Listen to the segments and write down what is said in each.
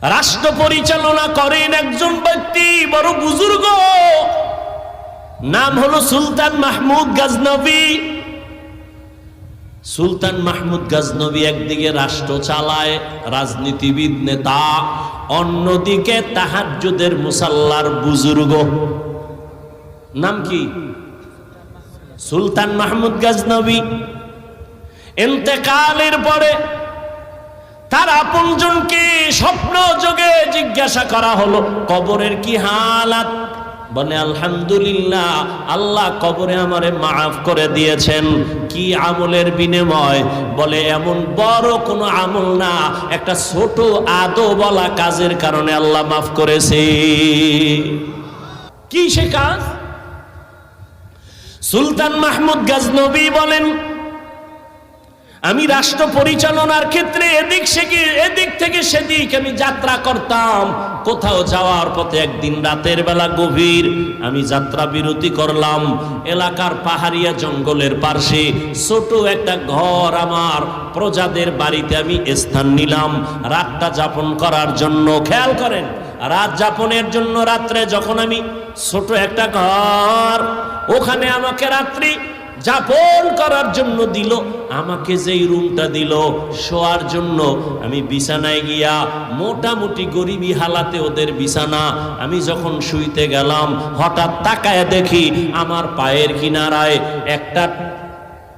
রাষ্ট্র পরিচালনা করেন একজন ব্যক্তি, বড় বুজুর্গ, নাম হলো সুলতান মাহমুদ গজনবী। সুলতান মাহমুদ গজনবী একদিকে রাষ্ট্র চালায়, রাজনীতিবিদ নেতা, অন্যদিকে তাহাজ্জুদের মুসাল্লার বুজুর্গ। নাম কি? সুলতান মাহমুদ গজনবী। ইন্তেকালের পরে তার আপনজনকে স্বপ্ন যোগে জিজ্ঞাসা করা হলো, কবরের কি হালাত? বলে আলহামদুলিল্লাহ, আল্লাহ কবরে আমারে মাফ করে দিয়েছেন। কি আমলের বিনিময়? বলে এমন বড় কোনো আমল না, একটা ছোট আদো বলা কাজের কারণে আল্লাহ মাফ করেছে। কি সে কাজ? সুলতান মাহমুদ গজনবী বলেন, আমি রাষ্ট্র পরিচালনার ক্ষেত্রে এদিক থেকে সেদিক আমি যাত্রা করতাম। কোথাও যাওয়ার পথে একদিন রাতের বেলা গভীর আমি যাত্রা বিরতি করলাম। এলাকার পাহাড়িয়া জঙ্গলের পাশে ছোট একটা ঘর, আমার প্রজাদের বাড়িতে আমি স্থান নিলাম রাতটা যাপন করার জন্য। খেয়াল করেন, রাত যাপনের জন্য রাত্রে যখন আমি ছোট একটা ঘর, ওখানে আমাকে রাত্রি যাপন করার জন্য দিল, আমাকে যেই রুমটা দিল শোয়ার জন্য, আমি বিছানায় গিয়া, মোটামুটি গরিবী হালাতে ওদের বিছানা, আমি যখন শুইতে গেলাম হঠাৎ তাকায় দেখি আমার পায়ের কিনারায় একটা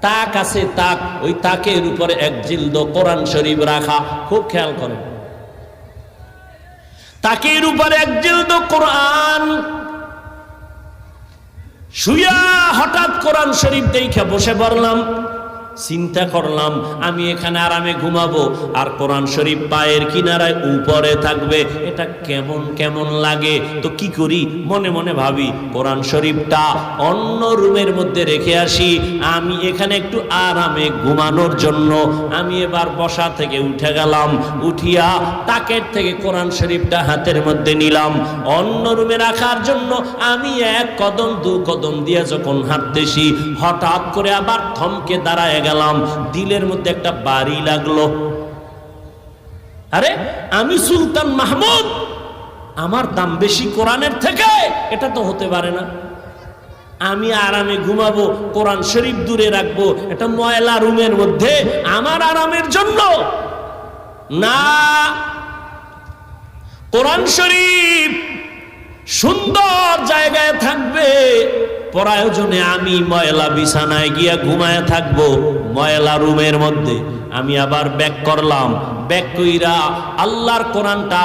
তাক আছে। তাক, ওই তাকের উপরে এক জিলদ কোরআন শরীফ রাখা। খুব খেয়াল করেন, তাকের উপরে এক জিলদ কোরআন। শুয়া হঠাৎ কোরআন শরীফ দেখে বসে পড়লাম। চিন্তা করলাম আমি এখানে আরামে ঘুমাবো, আর কোরআন শরীফ পায়ের কিনারায় উপরে থাকবে, এটা কেমন কেমন লাগে। তো কি করি, মনে মনে ভাবি কোরআন শরীফটা অন্য রুমের মধ্যে রেখে আসি, আমি এখানে একটু আরামে ঘুমানোর জন্য। আমি এবার বসা থেকে উঠে গেলাম, উঠিয়া তাকের থেকে কোরআন শরীফটা হাতের মধ্যে নিলাম অন্য রুমে রাখার জন্য। আমি এক কদম দু কদম দিয়ে যখন হাঁটতেছি, হঠাৎ করে আবার থমকে দাঁড়ায় গেলাম। দিলের মধ্যে একটা বাড়ি লাগলো। আরে আমি সুলতান মাহমুদ, আমার দাম বেশি কোরআনের থেকে? এটা তো হতে পারে না। আমি আরামে ঘুমাবো, কোরআন শরীফ দূরে রাখবো, এটা ময়লা রুমের মধ্যে আমার আরামের জন্য না। কোরআন শরীফ সুন্দর জায়গায় থাকবে, প্রয়োজনে আমি ময়লা বিছানায় গিয়া ঘুমায় থাকবো ময়লা রুমের মধ্যে। আমি আবার ব্যাক করলাম, ব্যাক কইরা আল্লাহর কোরআনটা